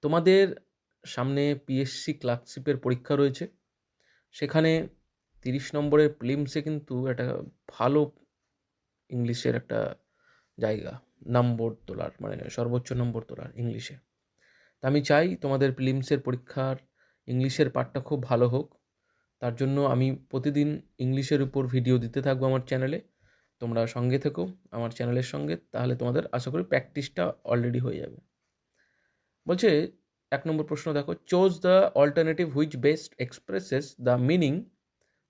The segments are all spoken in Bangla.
তোমাদের সামনে পিএসসি ক্লার্কশিপের পরীক্ষা রয়েছে। সেখানে 30 নম্বরের প্রিলিমসে কিন্তু একটা ভালো ইংলিশের একটা জায়গা, নম্বর তোলার, মানে সর্বোচ্চ নম্বর তোলার ইংলিশে। তা আমি চাই তোমাদের প্রিলিমসের পরীক্ষার ইংলিশের পার্টটা খুব ভালো হোক। তার জন্য আমি প্রতিদিন ইংলিশের উপর ভিডিও দিতে থাকবো আমার চ্যানেলে। তোমরা সঙ্গে থেকো আমার চ্যানেলের সঙ্গে, তাহলে তোমাদের আশা করি প্র্যাকটিসটা অলরেডি হয়ে যাবে। বলছে 1 নম্বর প্রশ্ন দেখো, choose the alternative which best expresses the meaning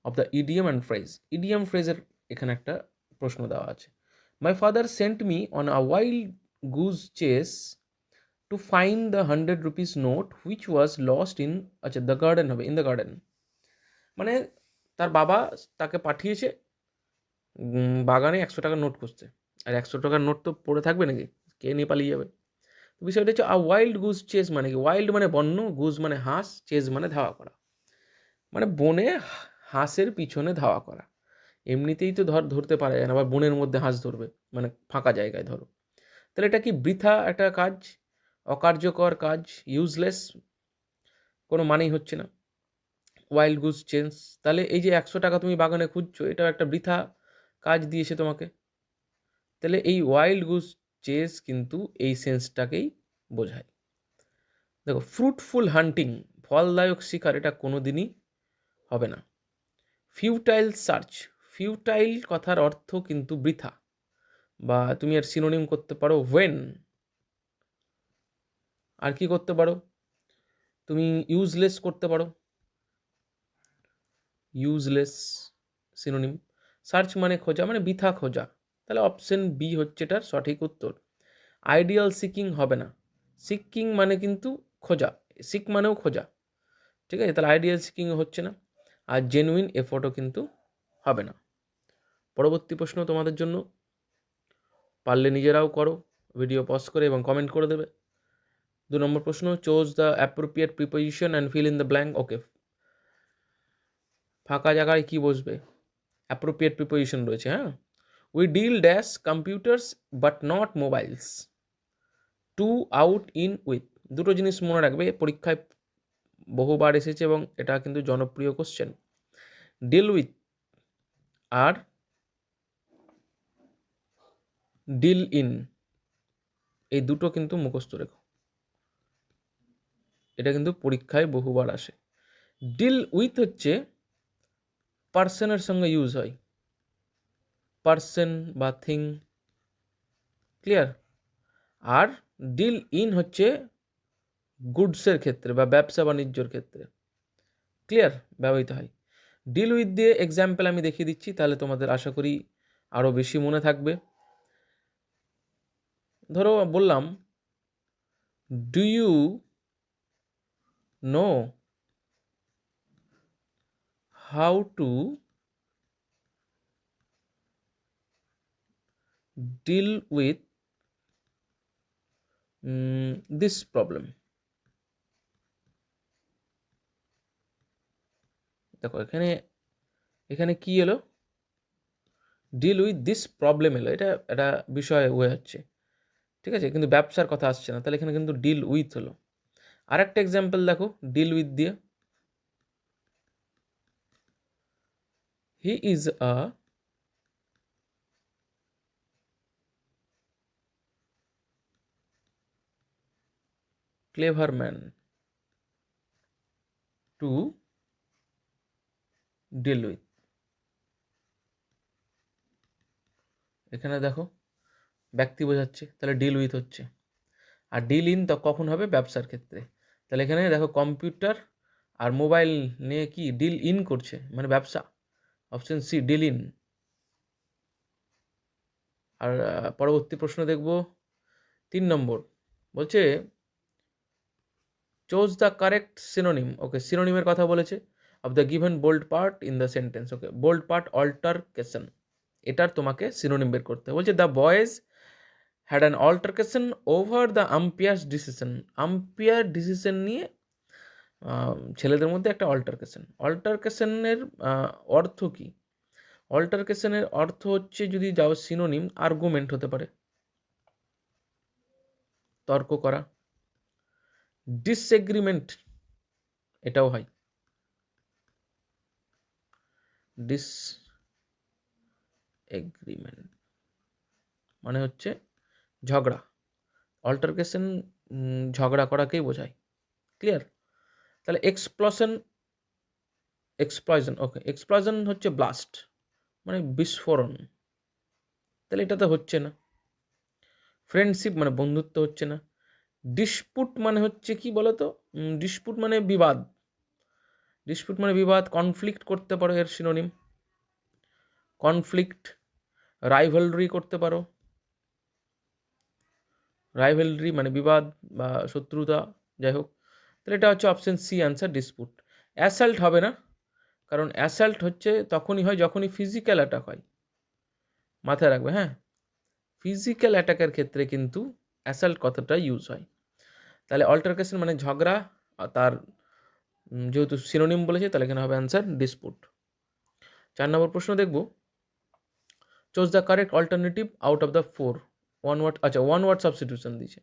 of the idiom and phrase. Idiom ফ্রেজের এখানে একটা প্রশ্ন দেওয়া আছে। My father sent me on a wild goose chase to find the 100 rupees note which was lost in, আচ্ছা দ্য গার্ডেন হবে, ইন দ্য গার্ডেন। মানে তার বাবা তাকে পাঠিয়েছে বাগানে 100 টাকার নোট খুঁজতে। আর 100 টাকার নোট তো পড়ে থাকবে নাকি, কে নিয়ে পালিয়ে যাবে। তো বিষয়টা হচ্ছে, আ ওয়াইল্ড গুজ চেস মানে কি? ওয়াইল্ড মানে বন্য, গুজ মানে হাঁস, চেস মানে ধাওয়া করা, মানে বনে হাঁসের পিছনে ধাওয়া করা। এমনিতেই তো ধরতে পারা যায় না, আবার বনের মধ্যে হাঁস ধরবে, মানে ফাঁকা জায়গায় ধরো। তাহলে এটা কি বৃথা একটা কাজ, অকার্যকর কাজ, ইউজলেস, কোনো মানেই হচ্ছে না। ওয়াইল্ড গুজ চেস, তাহলে এই যে 100 টাকা তুমি বাগানে খুঁজছো, এটাও একটা বৃথা কাজ দিয়েছে তোমাকে। তাহলে এই ওয়াইল্ড গুজ চেস কিন্তু এই সেন্সটাকেই বোঝায়। দেখো, ফ্রুটফুল হান্টিং, ফলদায়ক শিকার, এটা কোনো দিনই হবে না। ফিউটাইল সার্চ, ফিউটাইল কথার অর্থ কিন্তু বৃথা, বা তুমি এর সিনোনিম করতে পারো ওয়েন। আর কি করতে পারো, তুমি ইউজলেস করতে পারো, ইউজলেস সিনোনিম। সার্চ মানে খোঁজা, মানে বৃথা খোঁজা, তাহলে অপশন বি হচ্ছে এটার সঠিক উত্তর। আইডিয়াল সিকিং হবে না, সিকিং মানে কিন্তু খোঁজা, সিক মানেও খোঁজা, ঠিক আছে, তাহলে আইডিয়াল সিকিং হচ্ছে না। আর জেনুইন এফোর্টও কিন্তু হবে না। পরবর্তী প্রশ্ন তোমাদের জন্য, পারলে নিজেরাও করো, ভিডিও পজ করে এবং কমেন্ট করে দেবে। 2 নম্বর প্রশ্ন, choose the appropriate preposition and fill in the blank. Okay, ফাঁকা জায়গায় কি বসবে? অ্যাপ্রোপ্রিয়েট প্রিপোজিশন রয়েছে, হ্যাঁ। We deal dash computers but not mobiles, to out in with. দুটো জিনিস মনে রাখবে, পরীক্ষায় বহুবার এসেছে এবং এটা কিন্তু জনপ্রিয় কোশ্চেন। ডিল উইথ আর ডিল ইন, এই দুটো কিন্তু মুখস্থ রেখো, এটা কিন্তু পরীক্ষায় বহুবার আসে। ডিল উইথ হচ্ছে পার্সনের সঙ্গে ইউজ হয়, পার্সন বা থিং, ক্লিয়ার। আর ডিল ইন হচ্ছে গুডসের ক্ষেত্রে বা ব্যবসা বাণিজ্যর ক্ষেত্রে, ক্লিয়ার, ব্যবহৃত হয়। ডিল উইথ দিয়ে এক্সাম্পল আমি দেখিয়ে দিচ্ছি, তাহলে তোমাদের আশা করি আরও বেশি মনে থাকবে। ধরো বললাম, do you know how to deal with this problem. দেখো এখানে এখানে কি এলো, ডিল উইথ দিস প্রবলেম এলো, এটা একটা বিষয় হয়ে যাচ্ছে, ঠিক আছে, কিন্তু ব্যবসার কথা আসছে না, তাহলে এখানে কিন্তু ডিল উইথ হলো। আর একটা এক্সাম্পল দেখো ডিল উইথ দিয়ে, he is a clever man to deal with. এখানে দেখো ব্যক্তি বোঝাচ্ছে, তাহলে ডিল উইথ হচ্ছে। আর ডিল ইন তো কখন হবে? ব্যবসার ক্ষেত্রে। তাহলে এখানে দেখো কম্পিউটার আর মোবাইল নিয়ে কি ডিল ইন করছে, মানে ব্যবসা, অপশন সি ডিল ইন। আর পরবর্তী প্রশ্ন দেখব 3 নম্বর, বলছে choose the correct synonym. Okay, সিনোনিমের কথা বলেছে, of the given bold part in the sentence. Okay, bold part altercation, এটার তোমাকে সিনোনিম বের করতে হবে। বলছে the boys had an altercation over the umpire's decision. Umpire decision নিয়ে ছেলেদের মধ্যে একটা অল্টারকেশন। অল্টারকেশনের অর্থ কি? অল্টারকেশনের অর্থ হচ্ছে, যদি যাও সিনোনিম, আর্গুমেন্ট হতে পারে, তর্ক করা, ডিসএগ্রিমেন্ট, এটাও হয়। ডিসএগ্রিমেন্ট মানে হচ্ছে ঝগড়া। অল্টারকেশন ঝগড়া করাকেই বোঝায়। ক্লিয়ার? তাহলে এক্সপ্লয়জন, ওকে, এক্সপ্লয়জন হচ্ছে ব্লাস্ট মানে বিস্ফোরণ, তাহলে এটা তো হচ্ছে না। ফ্রেন্ডশিপ মানে বন্ধুত্ব হচ্ছে না। ডিসপুট মানে হচ্ছে কি বলতো? ডিসপুট মানে বিবাদ। ডিসপুট মানে বিবাদ, কনফ্লিক্ট করতে পারো এর সিনোনিম। কনফ্লিক্ট, রাইভালরি করতে পারো। রাইভালরি মানে বিবাদ বা শত্রুতা, যাই হোক। তাহলে এটা হচ্ছে option C answer, dispute. Assault হবে না, কারণ অ্যাসাল্ট হচ্ছে তখনই হয় যখনই ফিজিক্যাল অ্যাটাক হয়। মাথায় রাখবে, হ্যাঁ, ফিজিক্যাল অ্যাটাকের ক্ষেত্রে কিন্তু অ্যাসাল্ট কথাটা ইউজ হয়। তাহলে অল্টারকেশন মানে ঝগড়া, তার যেহেতু সিনোনিম বলেছে তাহলে এখানে হবে অ্যান্সার ডিসপুট। 4 নম্বর প্রশ্ন দেখব, choose the correct alternative out of the 4। One word, আচ্ছা ওয়ান ওয়ার্ড সাবস্টিটিউশন দিয়েছে,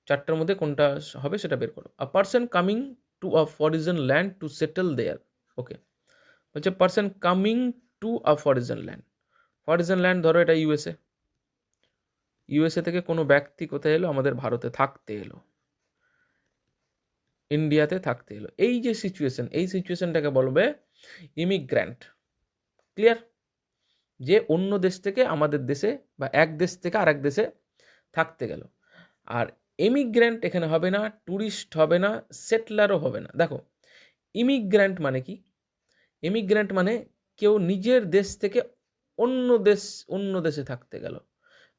4টার মধ্যে কোনটা হবে সেটা বের করো। A person coming to a foreign land to settle there, okay, বলছে person coming to a foreign land. Foreign land ধরো এটা ইউএসএ, ইউএসএ থেকে কোনো ব্যক্তি কোথায় এলো? আমাদের ভারতে থাকতে এলো, ইন্ডিয়াতে থাকতে এলো। এই যে সিচুয়েশন, এই সিচুয়েশনটাকে বলবে ইমিগ্র্যান্ট। ক্লিয়ার? যে অন্য দেশ থেকে আমাদের দেশে বা এক দেশ থেকে আরেক দেশে থাকতে গেল। আর ইমিগ্র্যান্ট এখানে হবে না, ট্যুরিস্ট হবে না, সেটলারও হবে না। দেখো, ইমিগ্র্যান্ট মানে কি? ইমিগ্র্যান্ট মানে কেউ নিজের দেশ থেকে অন্য দেশে থাকতে গেল।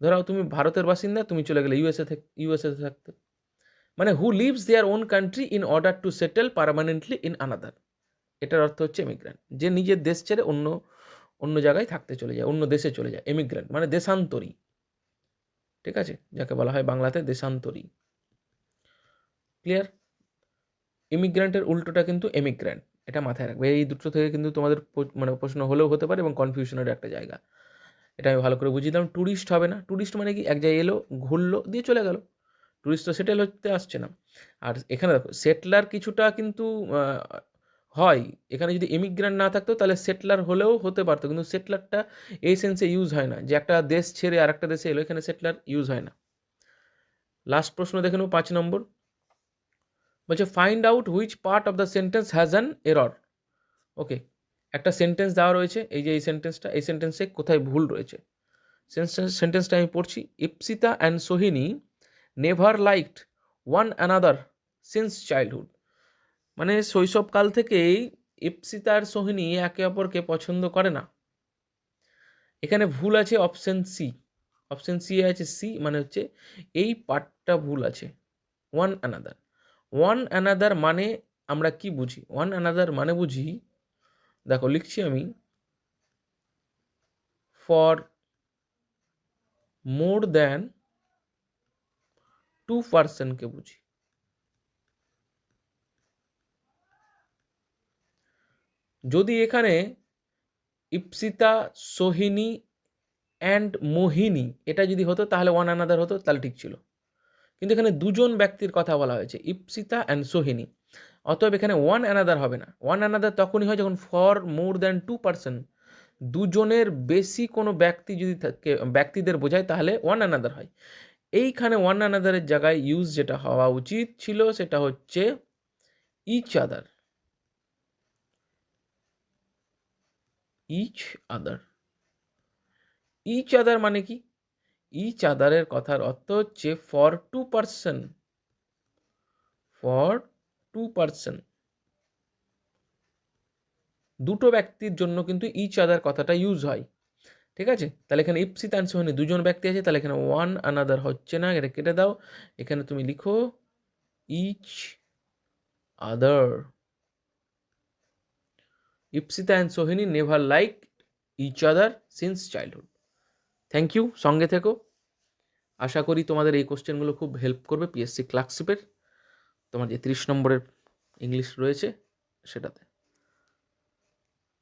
ধরো তুমি ভারতের বাসিন্দা, তুমি চলে গেলে ইউএসএ থাকতে, মানে who lives their own country in order to settle permanently in another. এটার অর্থ হচ্ছে ইমিগ্র্যান্ট, যে নিজের দেশ ছেড়ে অন্য অন্য জায়গায় থাকতে চলে যায়, অন্য দেশে চলে যায়। ইমিগ্র্যান্ট মানে দেশান্তরী, ঠিক আছে, যাকে বলা হয় বাংলাতে দেশান্তরী। ক্লিয়ার? ইমিগ্র্যান্টের উল্টোটা কিন্তু এমিগ্র্যান্ট, এটা মাথায় রাখবে। এই দুটো থেকে কিন্তু তোমাদের মানে প্রশ্ন হলেও হতে পারে এবং কনফিউশনের একটা জায়গা। এটা আমি ভালো করে বুঝিয়ে দিলাম। ট্যুরিস্ট হবে না, ট্যুরিস্ট মানে কি? এক জায়গায় এলো, ঘুরলো, দিয়ে চলে গেল। ট্যুরিস্ট তো সেটেল হতে আসছে না। আর এখানে দেখো সেটলার কিছুটা কিন্তু হয়। এখানে যদি ইমিগ্রেন্ট না থাকতো তাহলে সেটলার হলেও হতে পারতো, কিন্তু সেটলারটা এই সেন্সে ইউজ হয় না যে একটা দেশ ছেড়ে আর একটা দেশে এলো, এখানে সেটলার ইউজ হয় না। লাস্ট প্রশ্ন দেখে নেব, 5 নম্বর। বলছে find out which part of the sentence has an error. Okay, একটা সেন্টেন্স দেওয়া রয়েছে, এই যে এই সেন্টেন্সটা, এই সেন্টেন্সে কোথায় ভুল রয়েছে। সেন্টেন্সটা আমি পড়ছি। Ipsita and Sohini never liked one another since childhood. মানে শৈশবকাল থেকেই ইপসিতা আর সোহিনী একে অপরকে পছন্দ করে না। এখানে ভুল আছে অপশন সি। অপশন সি আছে সি, মানে হচ্ছে এই পার্টটা ভুল আছে। ওয়ান অ্যানাদার, ওয়ান অ্যানাদার মানে আমরা কি বুঝি? ওয়ান অ্যানাদার মানে বুঝি, দেখো লিখছি আমি, ফর মোর দ্যান টু পার্সনকে বুঝি। যদি এখানে ইপসিতা, সোহিনী অ্যান্ড মোহিনী এটা যদি হতো তাহলে ওয়ান অ্যানাদার হতো, তাহলে ঠিক ছিল। কিন্তু এখানে দুজন ব্যক্তির কথা বলা হয়েছে, ইপসিতা অ্যান্ড সোহিনী, অতএব এখানে ওয়ান অ্যানাদার হবে না। ওয়ান অ্যানাদার তখনই হয় যখন for more than to person, দুজনের বেশি কোনো ব্যক্তি যদি থাকে, ব্যক্তিদের বোঝায়, তাহলে ওয়ান অ্যানাদার হয়। এইখানে ওয়ান অ্যানাদারের জায়গায় ইউজ যেটা হওয়া উচিত ছিল সেটা হচ্ছে each other. Each other, each other মানে কি? ইচ আদারের কথার অর্থ হচ্ছে for two person, for two person, দুটো ব্যক্তির জন্য কিন্তু ইচ আদার কথাটা ইউজ হয়। ঠিক আছে, তাহলে এখানে ইপসিত অ্যান্ড সোহিনী দুজন ব্যক্তি আছে, তাহলে এখানে ওয়ান আনাদার হচ্ছে না, এটা কেটে দাও। এখানে তুমি লিখো each other. Ipsita and Sohini never like each other since childhood. Thank you, সঙ্গে থেকো। আশা করি তোমাদের এই কোশ্চেনগুলো খুব হেল্প করবে পিএসসি ক্লার্কশিপের, তোমার যে 30 নম্বরের ইংলিশ রয়েছে সেটাতে।